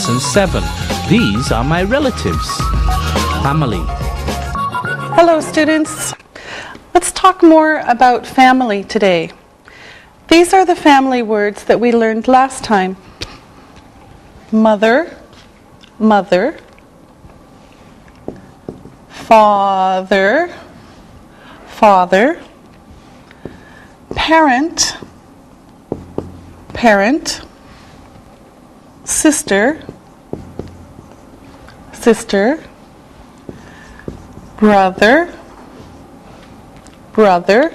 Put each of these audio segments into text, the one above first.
Lesson 7. These are my relatives. Family. Hello students. Let's talk more about family today. These are the family words that we learned last time. Mother, mother, father, father, parent, parent, sister, sister, brother, brother,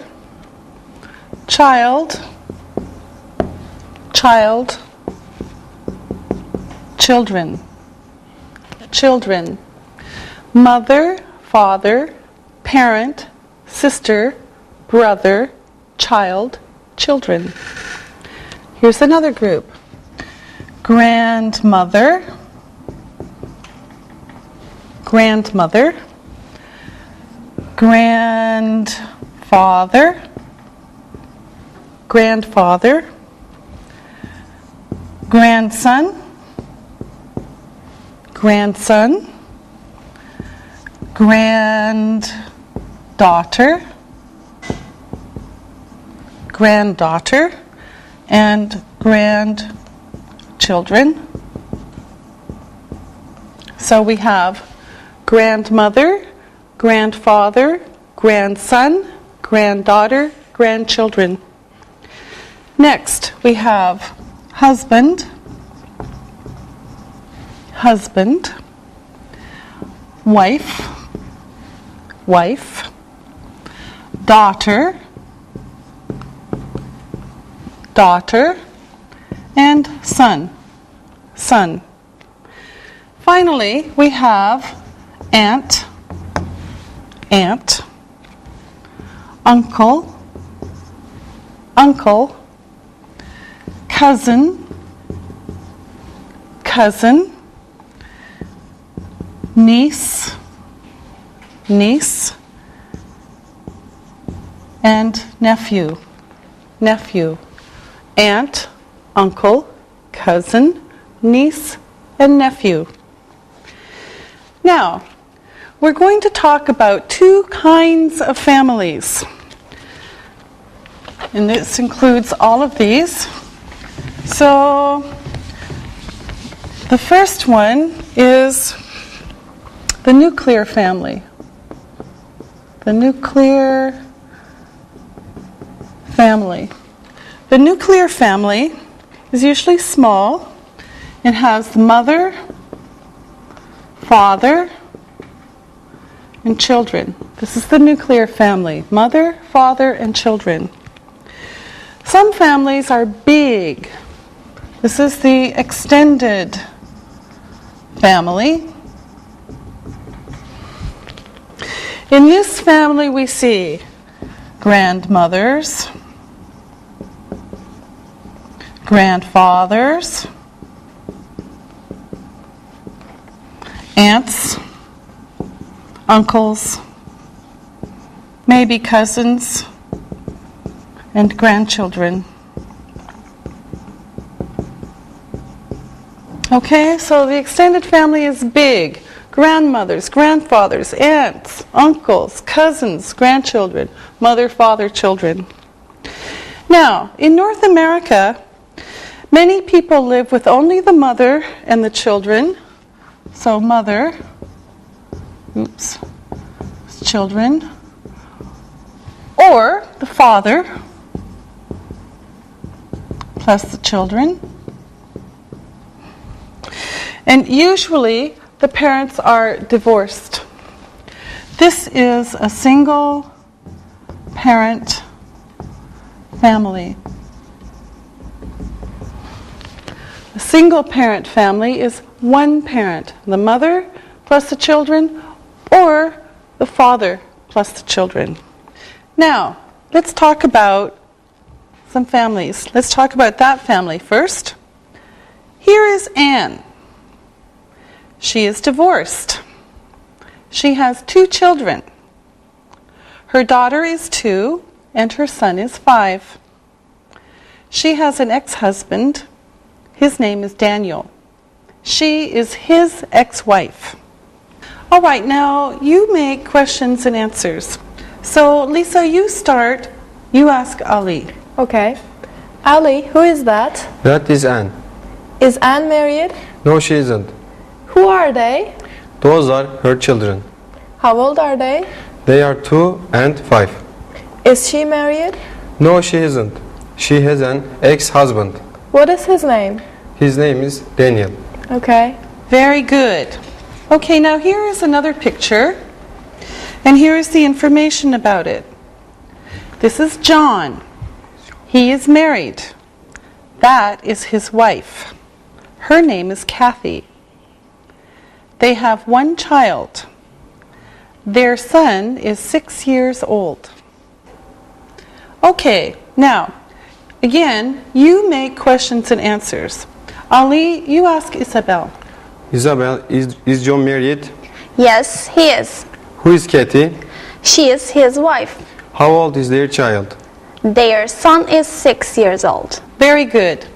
child, child, children, children, mother, father, parent, sister, brother, child, children. Here's another group. Grandmother, grandmother, grandfather, grandfather, grandson, grandson, granddaughter, granddaughter, and grandchildren. So we have grandmother, grandfather, grandson, granddaughter, grandchildren. Next, we have husband, husband, wife, wife, daughter, daughter, and son, son. Finally, we have aunt, aunt, uncle, uncle, cousin, cousin, niece, niece, and nephew, nephew. Aunt, uncle, cousin, niece, and nephew. Now, we're going to talk about two kinds of families. And this includes all of these. So, the first one is the nuclear family. The nuclear family. The nuclear family is usually small and has the mother, father, and children. This is the nuclear family. Mother, father, and children. Some families are big. This is the extended family. In this family we see grandmothers, grandfathers, aunts, uncles, maybe cousins, and grandchildren. Okay, so the extended family is big. Grandmothers, grandfathers, aunts, uncles, cousins, grandchildren, mother, father, children. Now, in North America, many people live with only the mother and the children. So mother, children, or the father plus the children. And usually the parents are divorced. This is a single parent family. A single parent family is one parent, the mother plus the children, or the father plus the children. Now, let's talk about some families. Let's talk about that family first. Here is Anne. She is divorced. She has 2 children. Her daughter is 2 and her son is 5. She has an ex-husband. His name is Daniel. She is his ex-wife. All right, now you make questions and answers. So Lisa, you start. You ask Ali. Okay. Ali, who is that? That is Anne. Is Anne married? No, she isn't. Who are they? Those are her children. How old are they? They are 2 and 5. Is she married? No, she isn't. She has an ex-husband. What is his name? His name is Daniel. Okay. Very good. Okay, now here is another picture, and here is the information about it. This is John. He is married. That is his wife. Her name is Kathy. They have one child. Their son is 6 years old. Okay, now, again, you make questions and answers. Ali, you ask Isabel. Isabel, is John married? Yes, he is. Who is Kathy? She is his wife. How old is their child? Their son is 6 years old. Very good.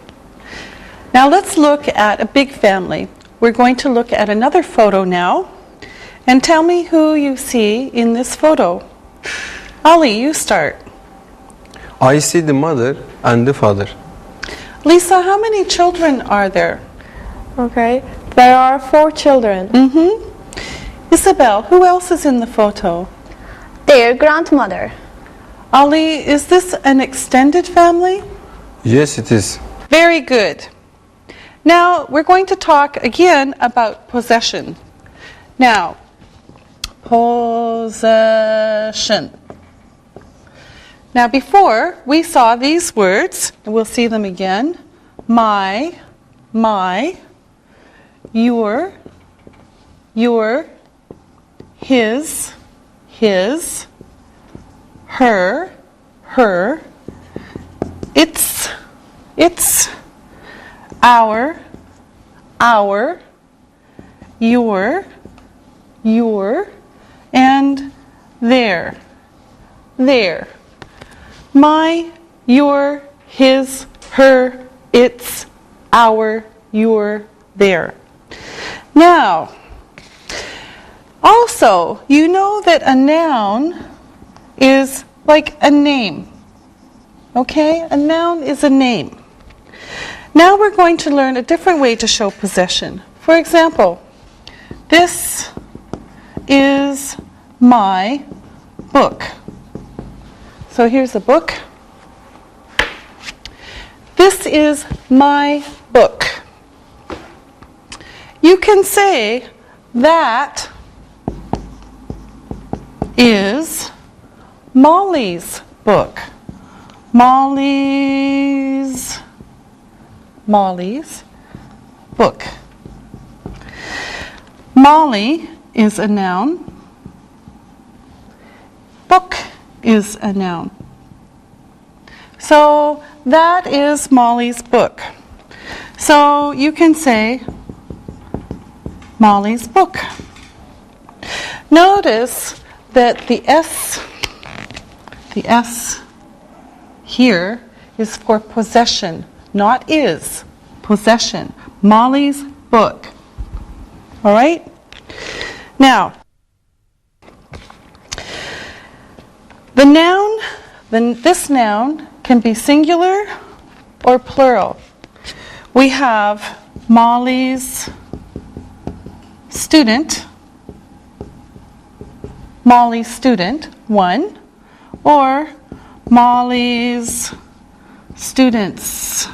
Now let's look at a big family. We're going to look at another photo now. And tell me who you see in this photo. Ali, you start. I see the mother and the father. Lisa, how many children are there? Okay. There are 4 children. Isabel, who else is in the photo? Their grandmother. Ali, is this an extended family? Yes, it is. Very good. Now, we're going to talk again about possession. Now, possession. Now, before, we saw these words, and we'll see them again. My, your, his, her, its, our, your, and their. My, your, his, her, its, our, your, their. Now, also, you know that a noun is like a name. Okay? A noun is a name. Now we're going to learn a different way to show possession. For example, this is my book. So here's a book. This is my book. You can say that is Molly's book. Molly's book. Molly is a noun. Book is a noun. So that is Molly's book. So you can say Molly's book. Notice that the S here is for possession, not is. Possession. Molly's book. All right? Now, the noun, this noun can be singular or plural. We have Molly's student, one, or Molly's students,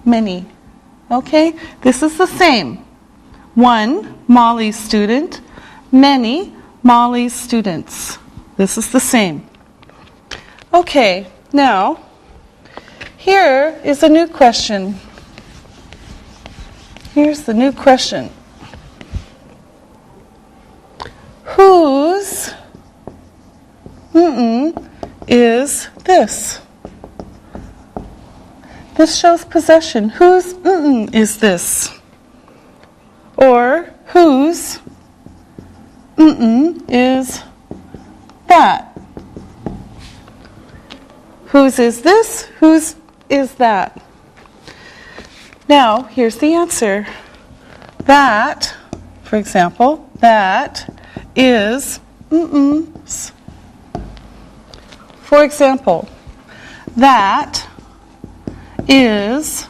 many. Okay? This is the same. One, Molly's student, many, Molly's students. This is the same. Okay, now, here is a new question. Here's the new question. Whose is this? This shows possession. Whose is this? Or whose is that? Whose is this? Whose is that? Now, here's the answer. That, for example, that is For example, that is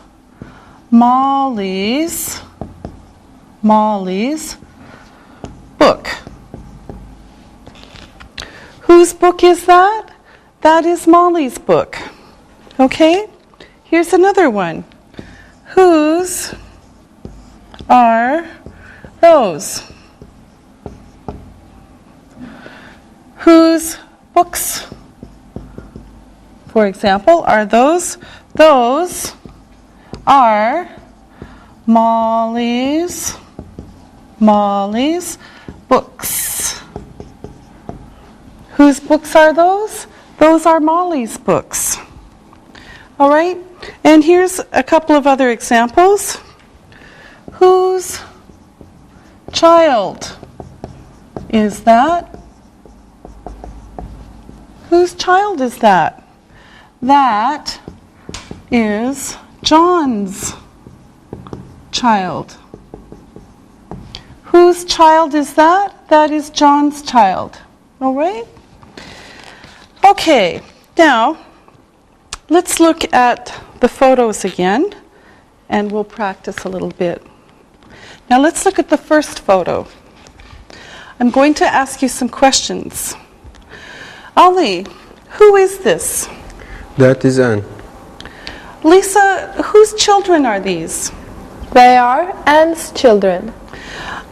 Molly's book. Whose book is that? That is Molly's book. Okay? Here's another one. Whose are those? Whose books, for example, are those? Those are Molly's books. Whose books are those? Those are Molly's books. All right? And here's a couple of other examples. Whose child is that? Whose child is that? That is John's child. Whose child is that? That is John's child. All right? Okay, now let's look at the photos again, and we'll practice a little bit. Now let's look at the first photo. I'm going to ask you some questions. Ali, who is this? That is Anne. Lisa, whose children are these? They are Anne's children.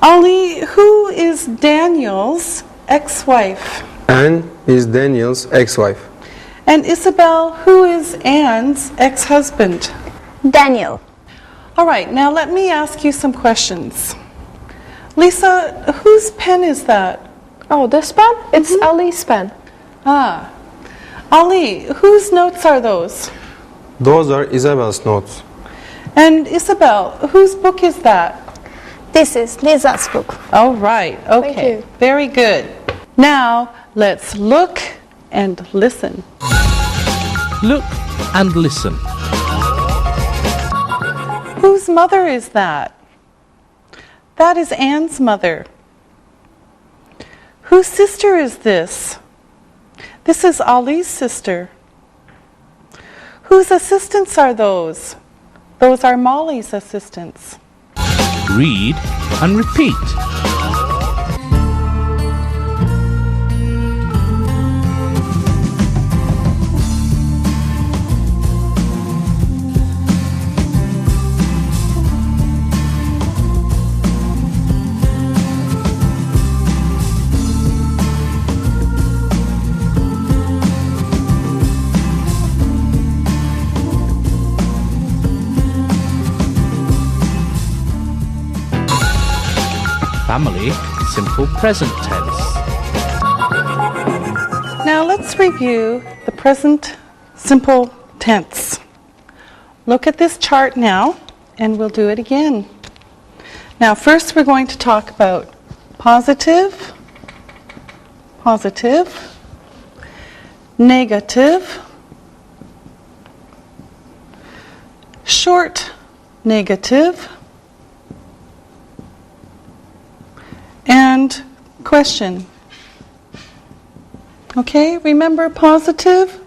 Ali, who is Daniel's ex-wife? Anne is Daniel's ex-wife. And Isabel, who is Anne's ex-husband? Daniel. All right, now let me ask you some questions. Lisa, whose pen is that? Oh, this pen? It's Ali's pen. Ah. Ali, whose notes are those? Those are Isabel's notes. And Isabel, whose book is that? This is Lisa's book. All right, okay. Thank you. Very good. Now, let's look and listen. Look and listen. Whose mother is that? That is Anne's mother. Whose sister is this? This is Ali's sister. Whose assistants are those? Those are Molly's assistants. Read and repeat. Family, simple present tense. Now let's review the present simple tense. Look at this chart now, and we'll do it again. Now first we're going to talk about positive, negative, short negative, and question. Okay, remember positive,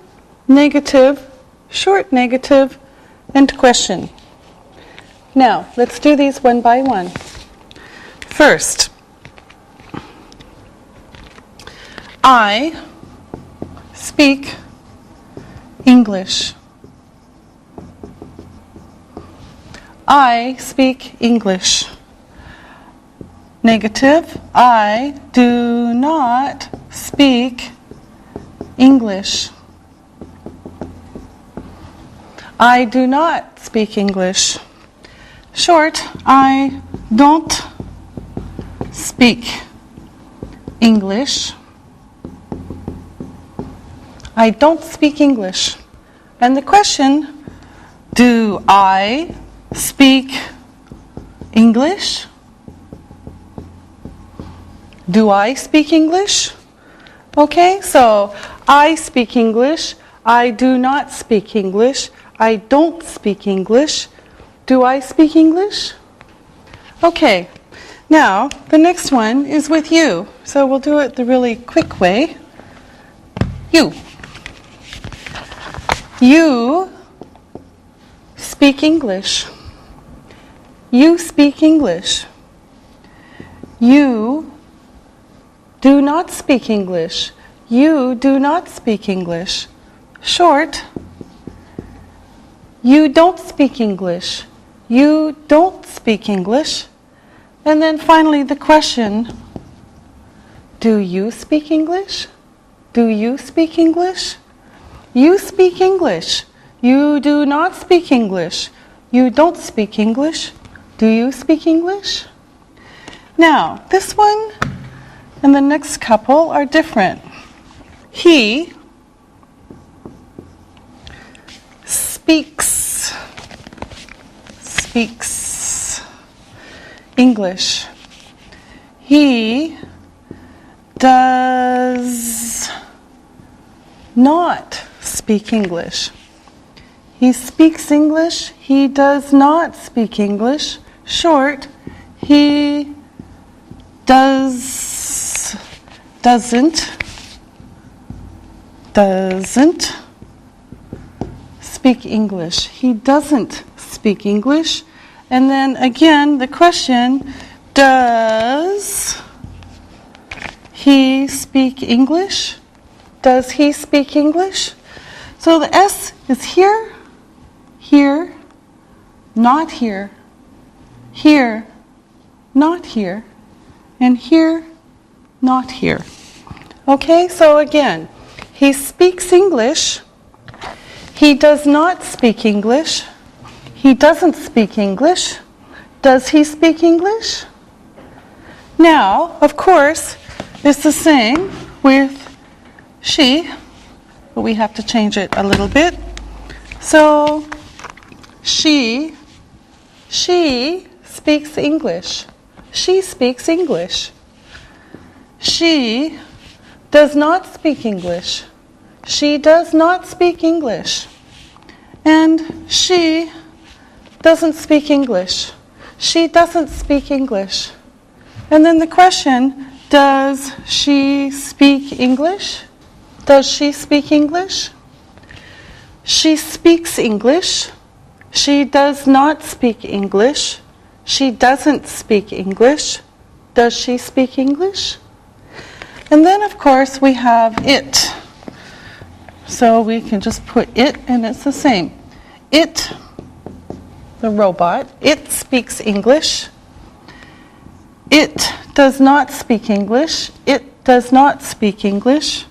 negative, short negative, and question. Now, let's do these one by one. First, I speak English. I speak English. Negative, I do not speak English. I do not speak English. Short, I don't speak English. I don't speak English. And the question, do I speak English? Do I speak English? Okay, so I speak English. I do not speak English. I don't speak English. Do I speak English? Okay. Now, the next one is with you. So we'll do it the really quick way. You. You speak English. You speak English. You do not speak English. You do not speak English. Short. You don't speak English. You don't speak English. And then finally the question, do you speak English? Do you speak English? You speak English. You do not speak English. You don't speak English. Do you speak English? Now, this one and the next couple are different. He speaks English. He does not speak English. He speaks English. He does not speak English. Short, he doesn't speak English. He doesn't speak English. And then again, the question, does he speak English? Does he speak English? So the S is here, here, not here, here, not here, and here, not here. Okay, so again, he speaks English. He does not speak English. He doesn't speak English. Does he speak English? Now, of course, it's the same with she, but we have to change it a little bit. So, she speaks English. She speaks English. She does not speak English. She does not speak English. And she doesn't speak English. She doesn't speak English. And then the question, does she speak English? Does she speak English? She speaks English. She does not speak English. She doesn't speak English. Does she speak English? And then, of course, we have it. So we can just put it, and it's the same. It, the robot, it speaks English. It does not speak English. It does not speak English.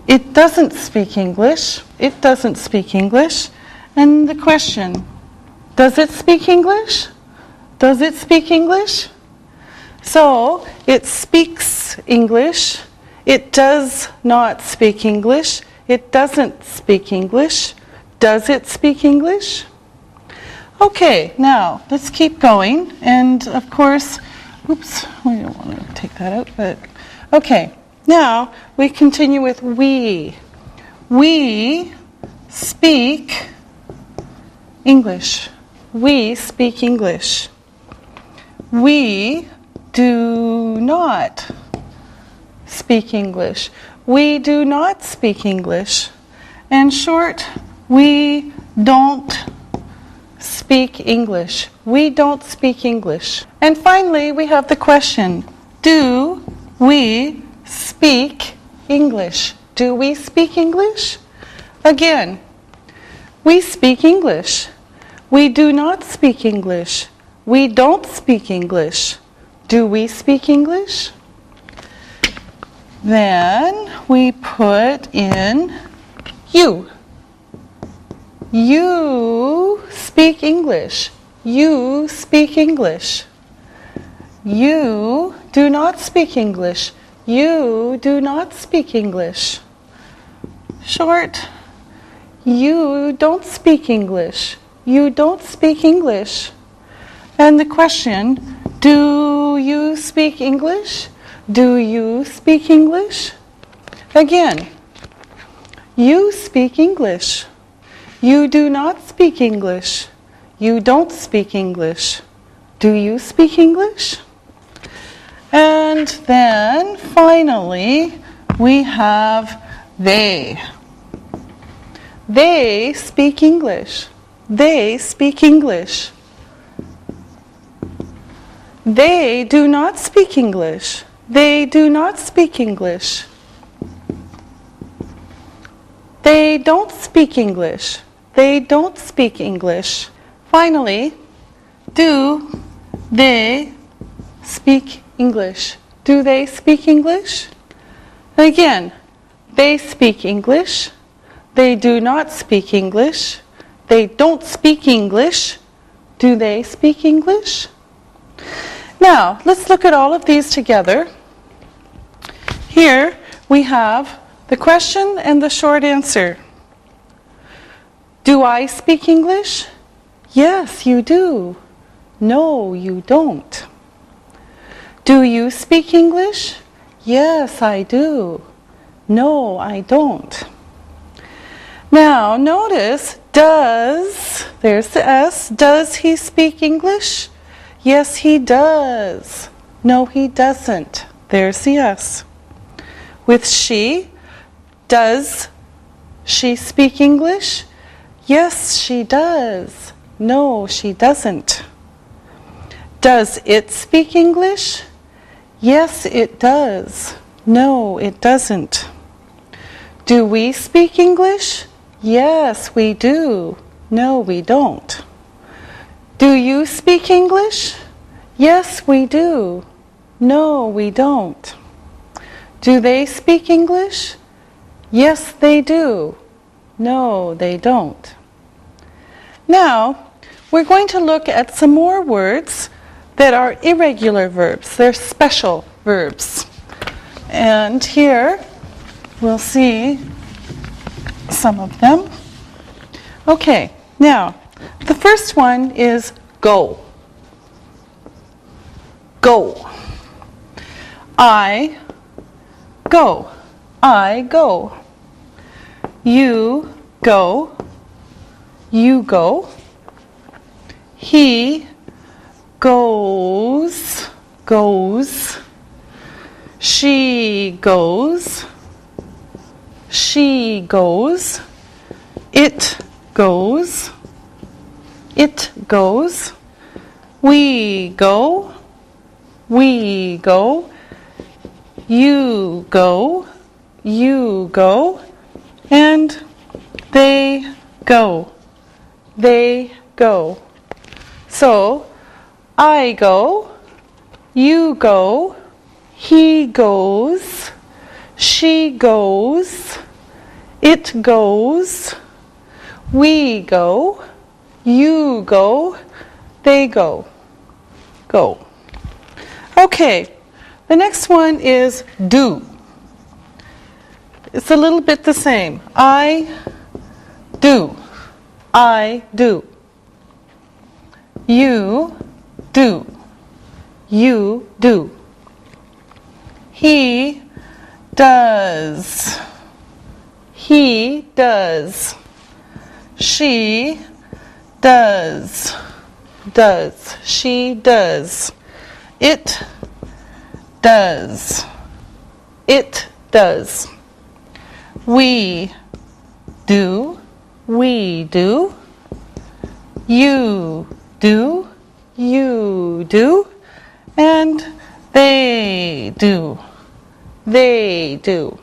It doesn't speak English. It doesn't speak English. And the question, does it speak English? Does it speak English? So, it speaks English. It does not speak English. It doesn't speak English. Does it speak English? Okay, now let's keep going. And of course, oops, we don't want to take that out, but okay. Now we continue with we. We speak English. We speak English. We do not speak English. We do not speak English. And short, we don't speak English. We don't speak English. And finally, we have the question, do we speak English? Do we speak English? Again, we speak English. We do not speak English. We don't speak English. Do we speak English? Then we put in you. You speak English. You speak English. You do not speak English. You do not speak English. Short, you don't speak English. You don't speak English. And the question, do you speak English? Do you speak English? Again, you speak English. You do not speak English. you don't speak English. Do you speak English? And then finally we have they. They speak English. They speak English. They do not speak English. They do not speak English. They don't speak English. They don't speak English. Finally, do they speak English? Do they speak English? Again, they speak English. They do not speak English. They don't speak English. Do they speak English? Now, let's look at all of these together. Here we have the question and the short answer. Do I speak English? Yes, you do. No, you don't. Do you speak English? Yes, I do. No, I don't. Now, notice, does, there's the S, does he speak English? Yes, he does. No, he doesn't. There's the S. With she, does she speak English? Yes, she does. No, she doesn't. Does it speak English? Yes, it does. No, it doesn't. Do we speak English? Yes, we do. No, we don't. Do you speak English? Yes, we do. No, we don't. Do they speak English? Yes, they do. No, they don't. Now, we're going to look at some more words that are irregular verbs. They're special verbs. And here we'll see some of them. Okay, now the first one is go. Go. I go. I go. You go. You go. He goes. Goes. She goes. She goes. It goes. It goes. We go. We go. You go. You go. And they go. They go. So, I go. You go. He goes. She goes. It goes. We go. You go. They go. Go. Okay. The next one is do. It's a little bit the same. I do. I do. You do. You do. He does. He does. She does. Does. She does. It does. It does. We do. We do. You do. You do. And they do. They do.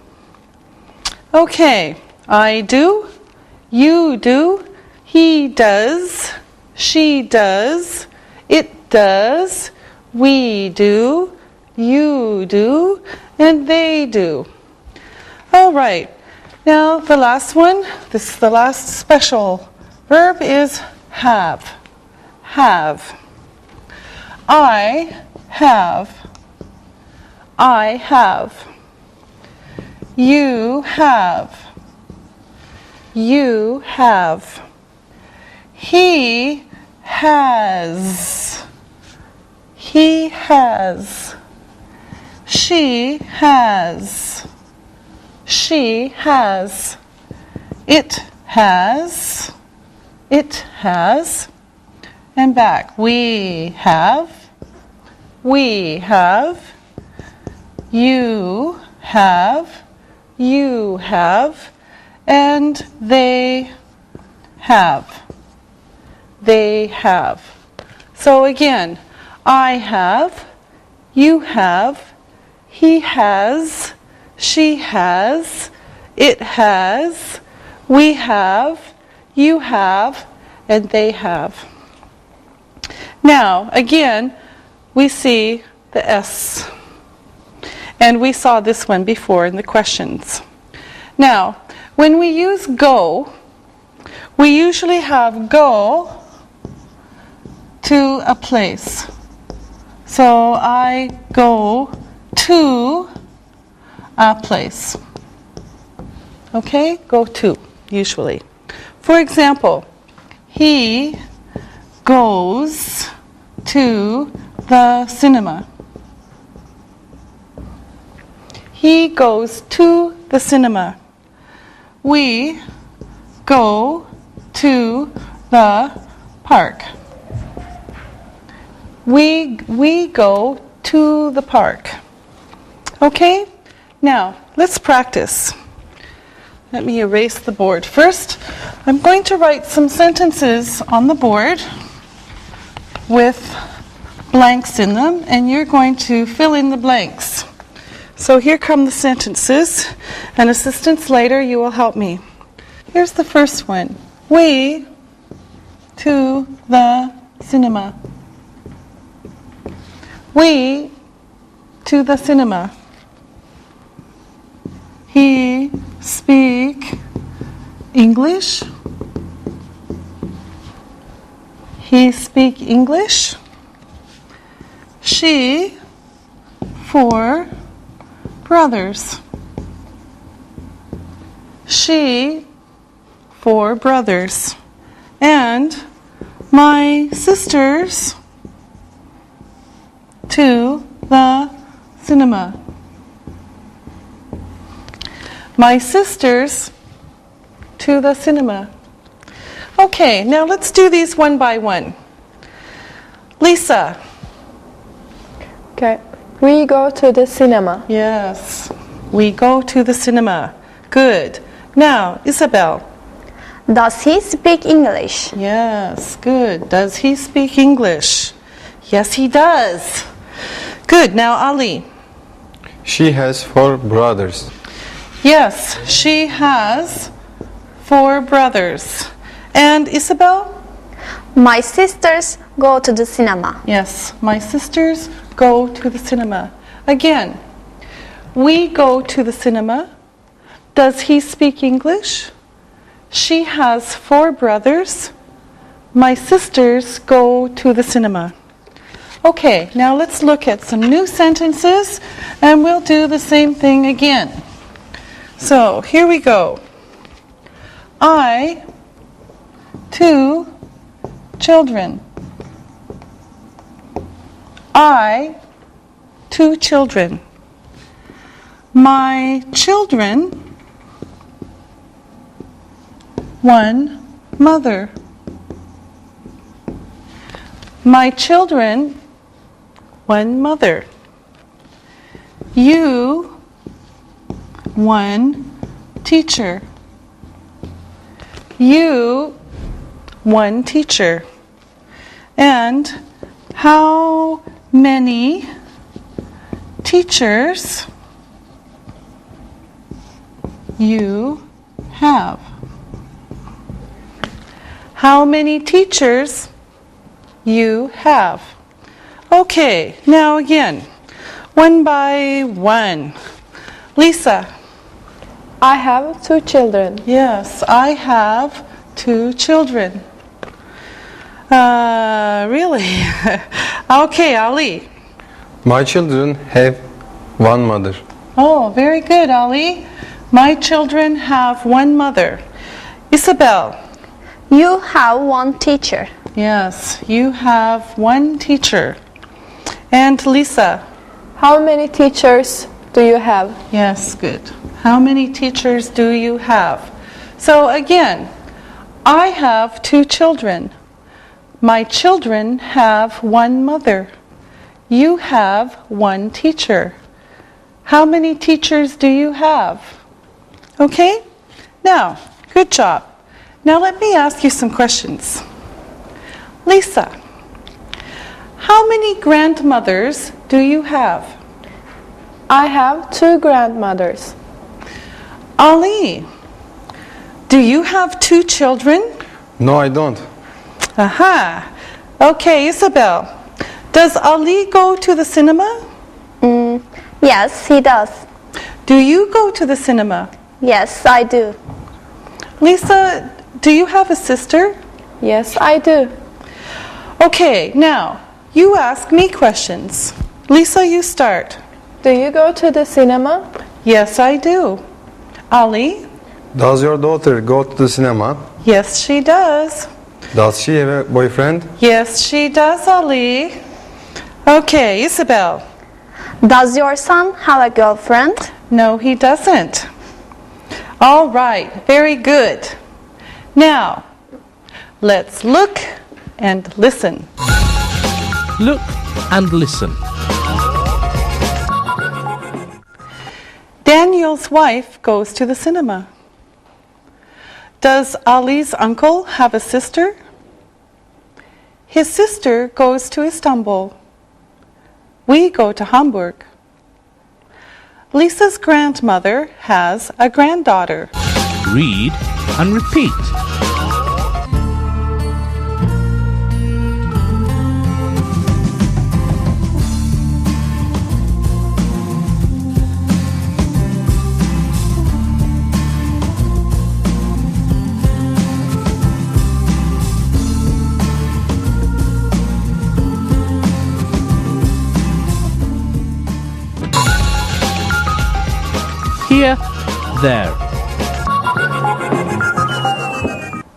Okay. I do. You do. He does. She does. It does. We do. You do. And they do. All right. Now the last one, this is the last special verb, is have. Have. I have. I have. You have. You have. He has. He has. She has. She has. It has. It has. and back. We have, you have, and they have. They have. So again, I have, you have, he has, she has, it has, we have, you have, and they have. Now, again, we see the S. And we saw this one before in the questions. Now, when we use go, we usually have go to a place. So I go to a place. Okay? Go to, usually. For example, he goes to the cinema. He goes to the cinema. We go to the park. We go to the park. Okay? Now, let's practice. Let me erase the board. First, I'm going to write some sentences on the board with blanks in them, and you're going to fill in the blanks. So here come the sentences, and assistants later, you will help me. Here's the first one. We to the cinema. We to the cinema. He speak English. He speak English. She for brothers. She for brothers. And my sisters to the cinema. My sisters to the cinema. Okay, now let's do these one by one. Lisa. Okay. We go to the cinema. Yes, we go to the cinema. Good. Now, Isabel. Does he speak English? Yes, good. Does he speak English? Yes, he does. Good. Now, Ali. She has 4 brothers. Yes, she has 4 brothers. And Isabel? My sisters go to the cinema. Yes, my sisters go to the cinema. Again, we go to the cinema. Does he speak English? She has 4 brothers. My sisters go to the cinema. Okay, now let's look at some new sentences, and we'll do the same thing again. So, here we go. I, 2 children. I, 2 children. My children, 1 mother. My children, 1 mother. You, 1 teacher. You, 1 teacher. And how many teachers you have? How many teachers you have? Okay, now again, one by one. Lisa. I have 2 children. Yes, I have 2 children. Really? Okay, Ali. My children have 1 mother. Oh, very good, Ali. My children have 1 mother. Isabel. You have 1 teacher. Yes, you have 1 teacher. And Lisa. How many teachers do you have? Yes, good. How many teachers do you have? So again, I have 2 children. My children have one mother. You have one teacher. How many teachers do you have? Okay? Now, good job. Now let me ask you some questions. Lisa, how many grandmothers do you have? I have 2 grandmothers. Ali, do you have 2 children? No, I don't. Aha. Okay, Isabel, does Ali go to the cinema? Yes, he does. Do you go to the cinema? Yes, I do. Lisa, do you have a sister? Yes, I do. Okay, now, you ask me questions. Lisa, you start. Do you go to the cinema? Yes, I do. Ali? Does your daughter go to the cinema? Yes, she does. Does she have a boyfriend? Yes, she does, Ali. Okay, Isabel. Does your son have a girlfriend? No, he doesn't. All right, very good. Now, let's look and listen. Look and listen. Daniel's wife goes to the cinema. Does Ali's uncle have a sister? His sister goes to Istanbul. We go to Hamburg. Lisa's grandmother has a granddaughter. Read and repeat. Here, there.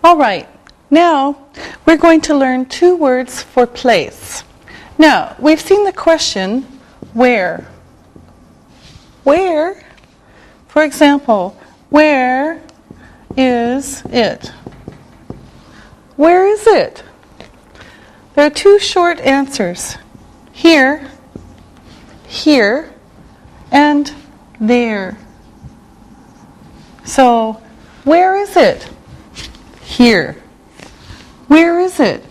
All right, now we're going to learn 2 words for place. Now, we've seen the question, where? Where? For example, where is it? Where is it? There are 2 short answers. Here, here, and there. So, where is it? Here. Where is it?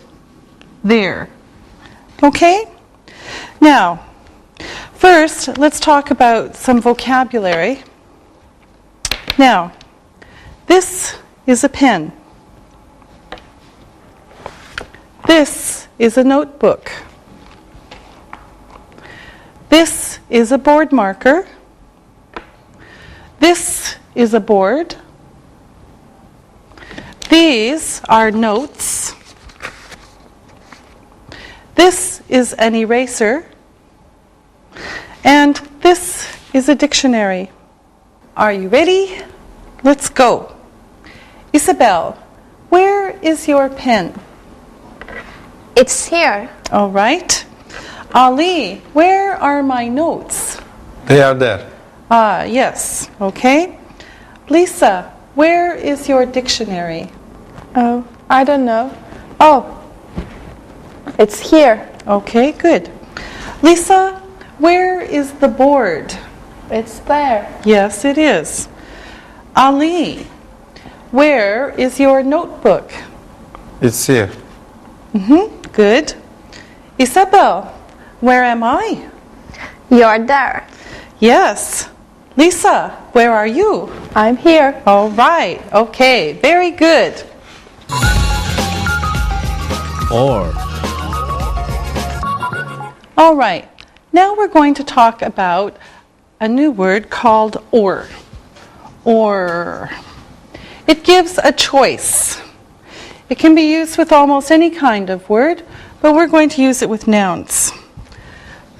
There. Okay? Now, first, let's talk about some vocabulary. Now, this is a pen. This is a notebook. This is a board marker. This is a board. These are notes. This is an eraser. And this is a dictionary. Are you ready? Let's go. Isabel, where is your pen? It's here. All right. Ali, where are my notes? They are there. Ah, yes. Okay. Lisa, where is your dictionary? Oh, I don't know. Oh, it's here. Okay, good. Lisa, where is the board? It's there. Yes, it is. Ali, where is your notebook? It's here. Good. Isabel, where am I? You're there. Yes. Lisa, where are you? I'm here. All right. Okay, very good. Or. All right. Now we're going to talk about a new word called or. Or. It gives a choice. It can be used with almost any kind of word, but we're going to use it with nouns.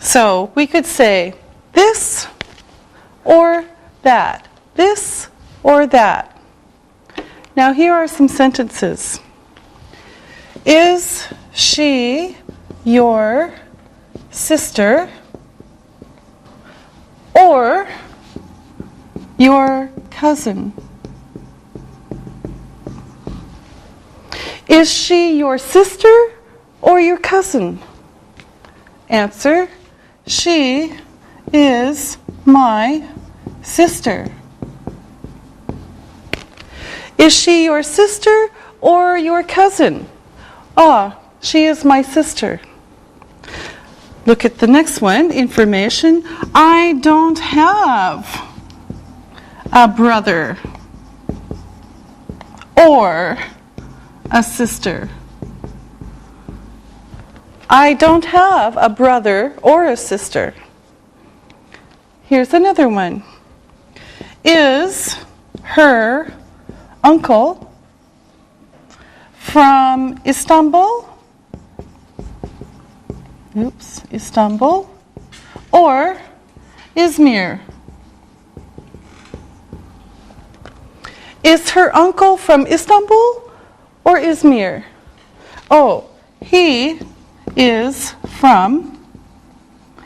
So we could say this or that. This or that. Now here are some sentences. Is she your sister or your cousin? Is she your sister or your cousin? Answer, she is my sister. Is she your sister or your cousin? Ah, she is my sister. Look at the next one, information. I don't have a brother or a sister. I don't have a brother or a sister. Here's another one. Is her uncle from Istanbul? Istanbul or Izmir? Is her uncle from Istanbul or Izmir? Oh, he is from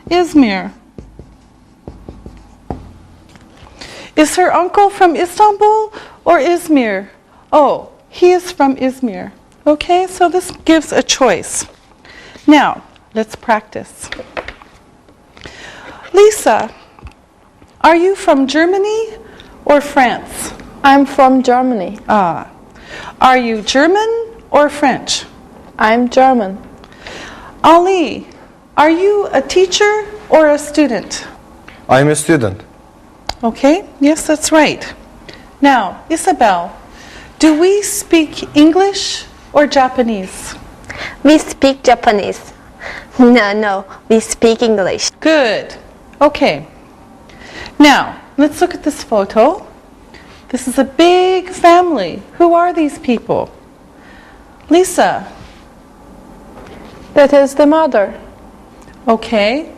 Izmir. Is her uncle from Istanbul or Izmir? Oh, he is from Izmir. Okay, so this gives a choice. Now, let's practice. Lisa, are you from Germany or France? I'm from Germany. Ah. Are you German or French? I'm German. Ali, are you a teacher or a student? I'm a student. Okay, yes, that's right. Now, Isabel, do we speak English or Japanese? We speak Japanese. No, we speak English. Good. Okay. Now, let's look at this photo. This is a big family. Who are these people? Lisa. That is the mother. Okay.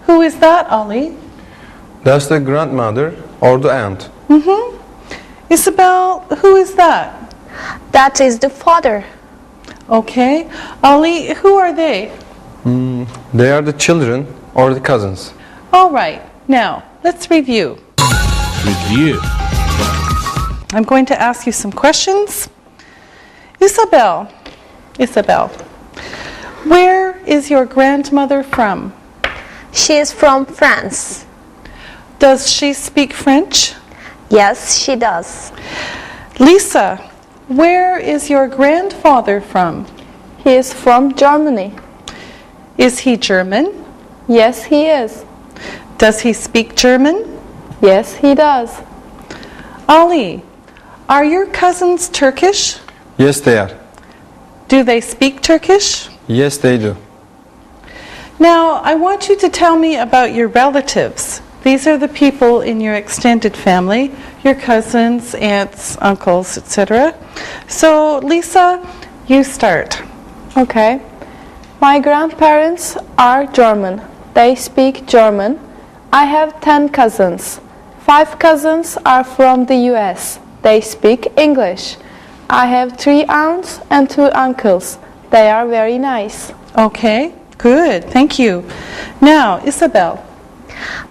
Who is that, Ali? That's the grandmother or the aunt. Isabel, who is that? That is the father. Okay. Ali, who are they? They are the children or the cousins. All right. Now, let's review. Review. I'm going to ask you some questions. Isabel, where is your grandmother from? She is from France. Does she speak French? Yes, she does. Lisa, where is your grandfather from? He is from Germany. Is he German? Yes, he is. Does he speak German? Yes, he does. Ali, are your cousins Turkish? Yes, they are. Do they speak Turkish? Yes, they do. Now, I want you to tell me about your relatives. These are the people in your extended family, your cousins, aunts, uncles, etc. So, Lisa, you start. Okay. My grandparents are German. They speak German. I have 10 cousins. 5 cousins are from the US. They speak English. I have 3 aunts and 2 uncles. They are very nice. Okay, good, thank you. Now, Isabel.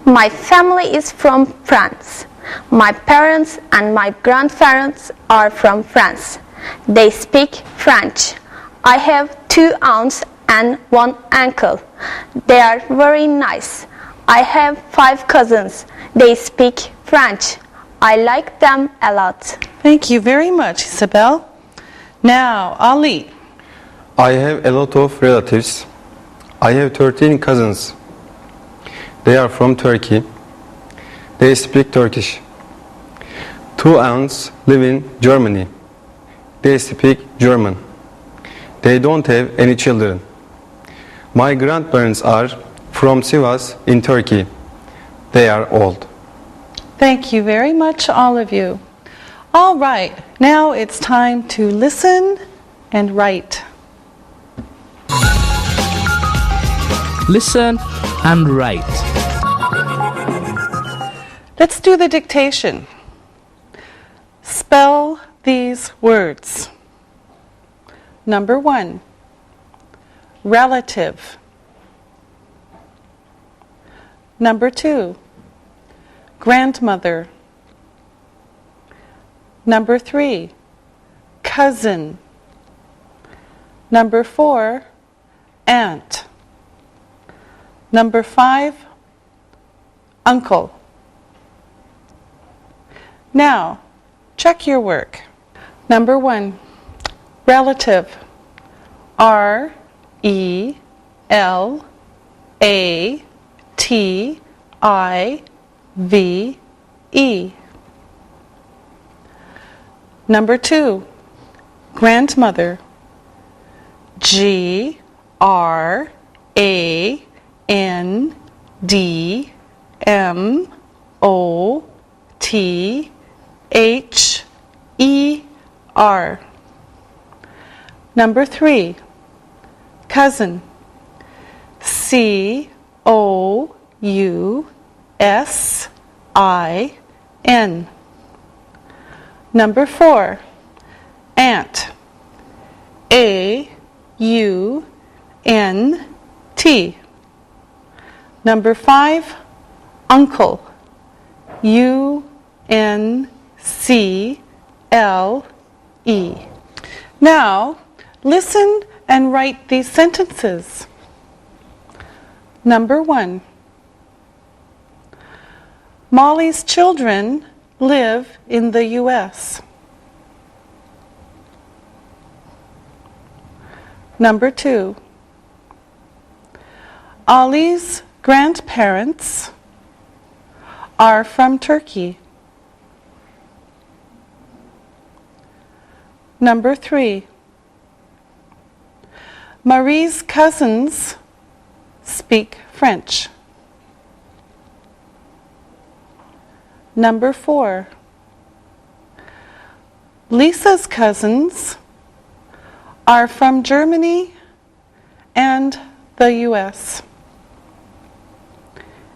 My family is from France. My parents and my grandparents are from France. They speak French. I have 2 aunts and 1 uncle. They are very nice. I have 5 cousins. They speak French. I like them a lot. Thank you very much, Isabel. Now, Ali. I have a lot of relatives. I have 13 cousins. They are from Turkey. They speak Turkish. 2 aunts live in Germany. They speak German. They don't have any children. My grandparents are from Sivas in Turkey. They are old. Thank you very much, all of you. All right, now it's time to listen and write. Listen and write. Let's do the dictation. Spell these words. Number 1, relative. Number 2, grandmother. Number 3, cousin. Number 4, aunt. Number 5, uncle. Now, check your work. Number 1, relative. R-E-L-A-T-I-V-E. Number 2, grandmother. G-R-A-N-D-M-O-T-H-E-R. Number 3, cousin. C-O-U-S-I-N. Number 4, aunt. A-U-N-T. Number 5, uncle. U-N-C-L-E. Now, listen and write these sentences. Number 1. Molly's children live in the U.S. Number 2. Ali's grandparents are from Turkey. Number 3. Marie's cousins speak French. Number 4. Lisa's cousins are from Germany and the U.S.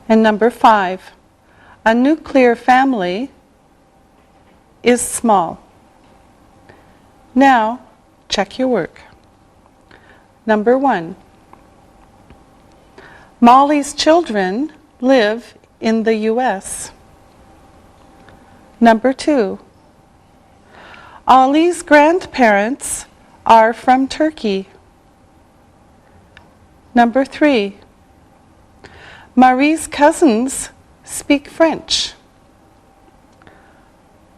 And number 5. A nuclear family is small. Now, check your work. Number 1. Molly's children live in the U.S. Number 2. Ali's grandparents are from Turkey. Number 3. Marie's cousins speak French.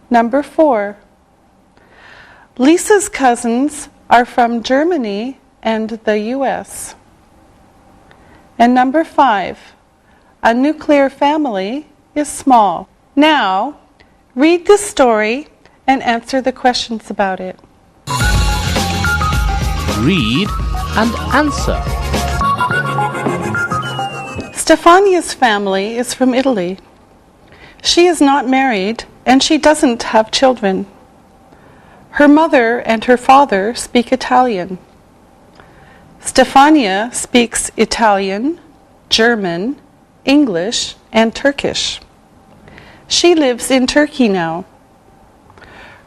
Number 4. Lisa's cousins are from Germany and the U.S. And number 5. A nuclear family is small. Now, read the story and answer the questions about it. Read and answer. Stefania's family is from Italy. She is not married and she doesn't have children. Her mother and her father speak Italian. Stefania speaks Italian, German, English, and Turkish. She lives in Turkey now.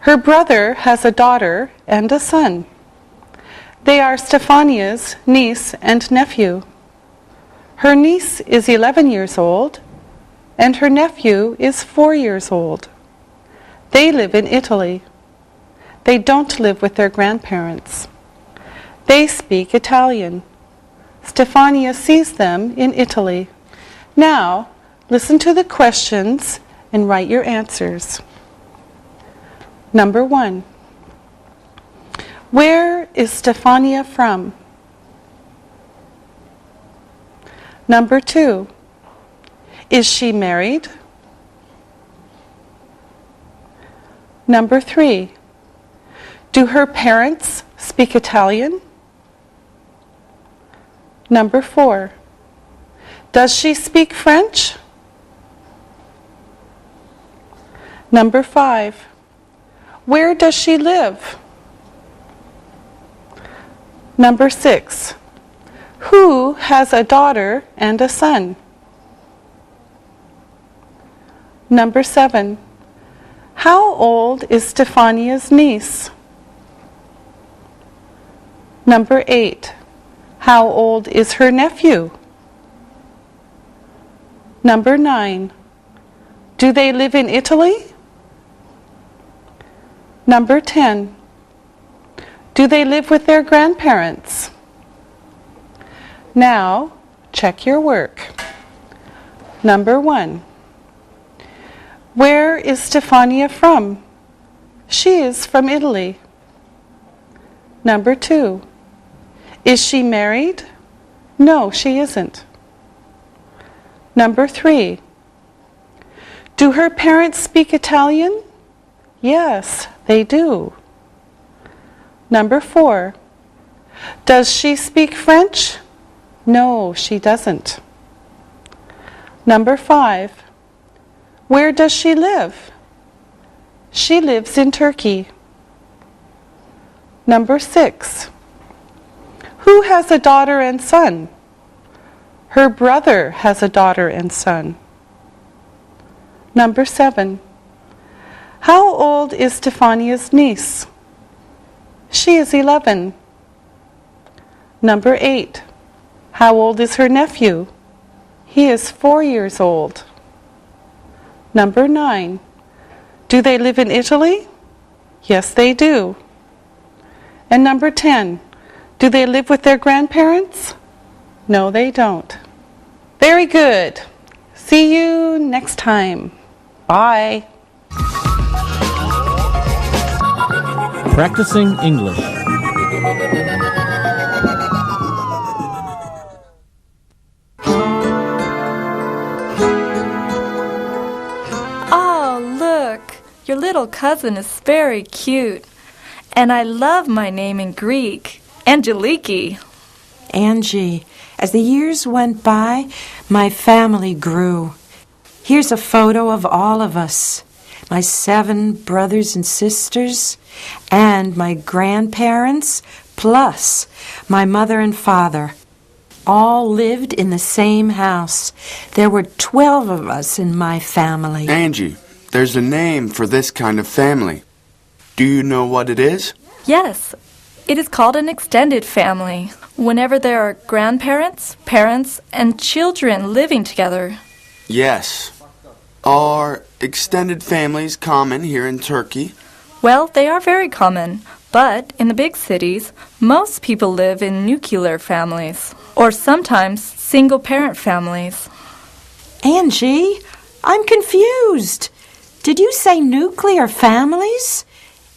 Her brother has a daughter and a son. They are Stefania's niece and nephew. Her niece is 11 years old, and her nephew is 4 years old. They live in Italy. They don't live with their grandparents. They speak Italian. Stefania sees them in Italy. Now, listen to the questions and write your answers. Number 1. Where is Stefania from? Number 2. Is she married? Number 3. Do her parents speak Italian? Number 4. Does she speak French? Number 5. Where does she live? Number 6. Who has a daughter and a son? Number 7. How old is Stefania's niece? Number 8. How old is her nephew? Number 9. Do they live in Italy? Number 10. Do they live with their grandparents? Now, check your work. Number 1. Where is Stefania from? She is from Italy. Number 2. Is she married? No, she isn't. Number 3. Do her parents speak Italian? Yes, they do. Number 4. Does she speak French? No, she doesn't. Number 5. Where does she live? She lives in Turkey. Number 6. Who has a daughter and son? Her brother has a daughter and son. Number 7. How old is Stefania's niece? She is 11. Number 8. How old is her nephew? He is 4 years old. Number 9. Do they live in Italy? Yes, they do. And number 10. Do they live with their grandparents? No, they don't. Very good. See you next time. Bye. Practicing English. Oh, look, your little cousin is very cute. And I love my name in Greek, Angeliki. Angie, as the years went by, my family grew. Here's a photo of all of us, my 7 brothers and sisters, and my grandparents, plus my mother and father. All lived in the same house. There were 12 of us in my family. Angie, there's a name for this kind of family. Do you know what it is? Yes, it is called an extended family, whenever there are grandparents, parents, and children living together. Yes. Are extended families common here in Turkey? Well, they are very common, but in the big cities, most people live in nuclear families, or sometimes single-parent families. Angie, I'm confused. Did you say nuclear families?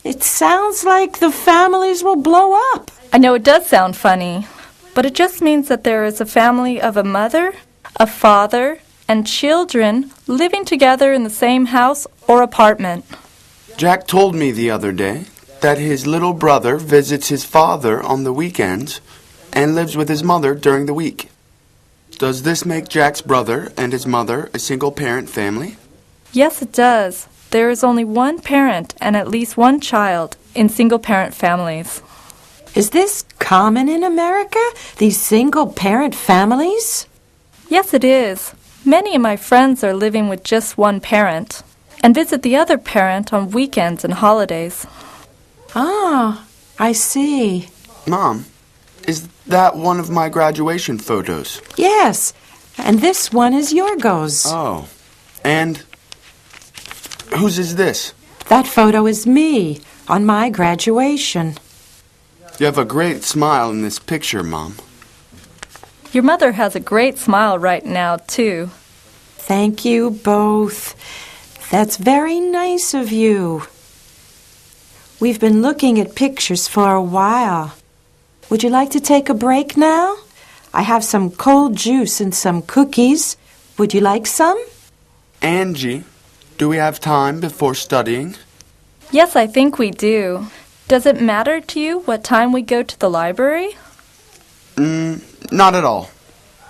It sounds like the families will blow up. I know it does sound funny, but it just means that there is a family of a mother, a father, and children living together in the same house or apartment. Jack told me the other day that his little brother visits his father on the weekends and lives with his mother during the week. Does this make Jack's brother and his mother a single-parent family? Yes, it does. There is only one parent and at least one child in single-parent families. Is this common in America, these single-parent families? Yes, it is. Many of my friends are living with just one parent and visit the other parent on weekends and holidays. Ah, I see. Mom, is that one of my graduation photos? Yes, and this one is Yorgos. Oh, and whose is this? That photo is me on my graduation. You have a great smile in this picture, Mom. Your mother has a great smile right now, too. Thank you both. That's very nice of you. We've been looking at pictures for a while. Would you like to take a break now? I have some cold juice and some cookies. Would you like some? Angie, do we have time before studying? Yes, I think we do. Does it matter to you what time we go to the library? Not at all.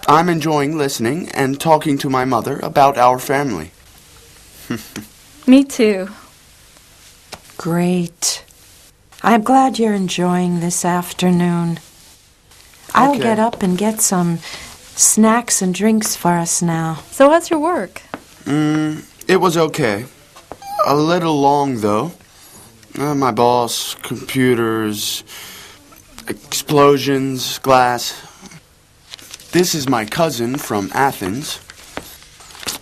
I'm enjoying listening and talking to my mother about our family. Me too. Great. I'm glad you're enjoying this afternoon. I'll Okay. get up and get some snacks and drinks for us now. So how's your work? It was okay. A little long, though. My boss, computers, explosions, glass. This is my cousin from Athens.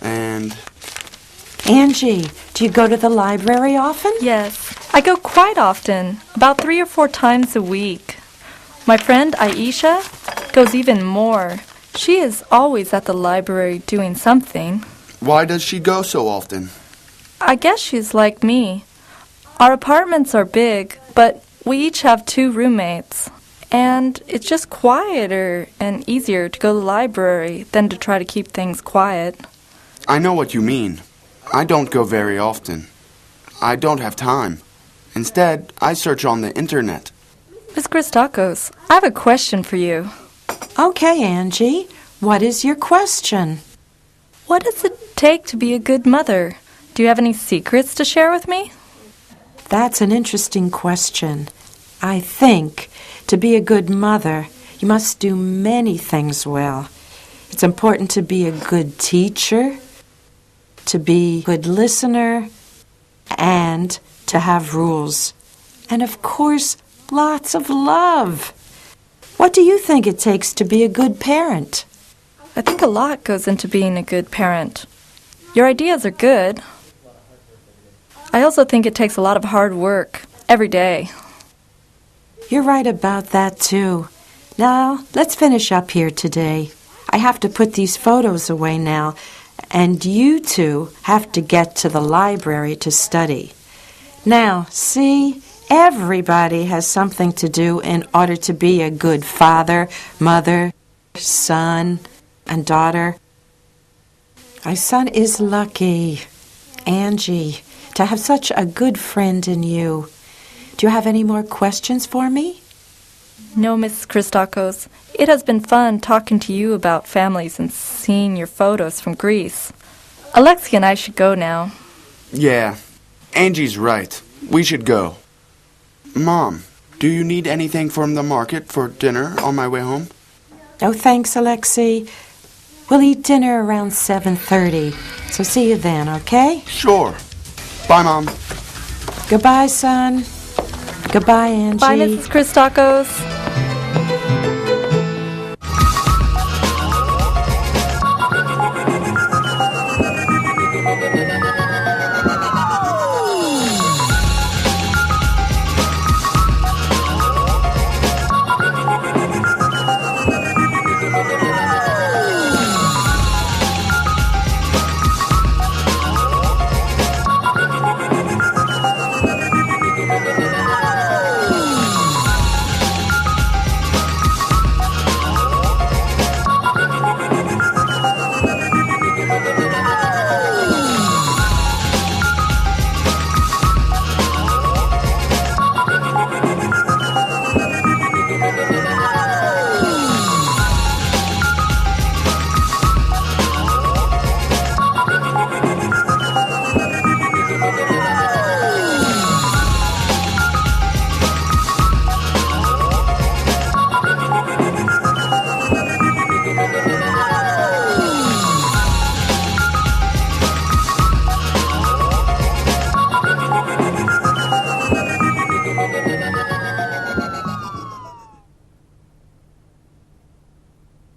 And Angie, do you go to the library often? Yes, I go quite often, about 3 or 4 times a week. My friend Aisha goes even more. She is always at the library doing something. Why does she go so often? I guess she's like me. Our apartments are big, but we each have 2 roommates. And it's just quieter and easier to go to the library than to try to keep things quiet. I know what you mean. I don't go very often. I don't have time. Instead, I search on the internet. Miss Christakos, I have a question for you. Okay, Angie. What is your question? What does it take to be a good mother? Do you have any secrets to share with me? That's an interesting question. I think to be a good mother, you must do many things well. It's important to be a good teacher, to be a good listener, and to have rules. And of course, lots of love. What do you think it takes to be a good parent? I think a lot goes into being a good parent. Your ideas are good. I also think it takes a lot of hard work every day. You're right about that, too. Now, let's finish up here today. I have to put these photos away now, and you two have to get to the library to study. Now, see, everybody has something to do in order to be a good father, mother, son, and daughter. My son is lucky, Angie, to have such a good friend in you. Do you have any more questions for me? No, Mrs. Christakos. It has been fun talking to you about families and seeing your photos from Greece. Alexia and I should go now. Yeah, Angie's right. We should go. Mom, do you need anything from the market for dinner on my way home? Oh, thanks, Alexei. We'll eat dinner around 7:30, so see you then, okay? Sure. Bye, Mom. Goodbye, son. Goodbye, Angie. Bye, Mrs. Christakos.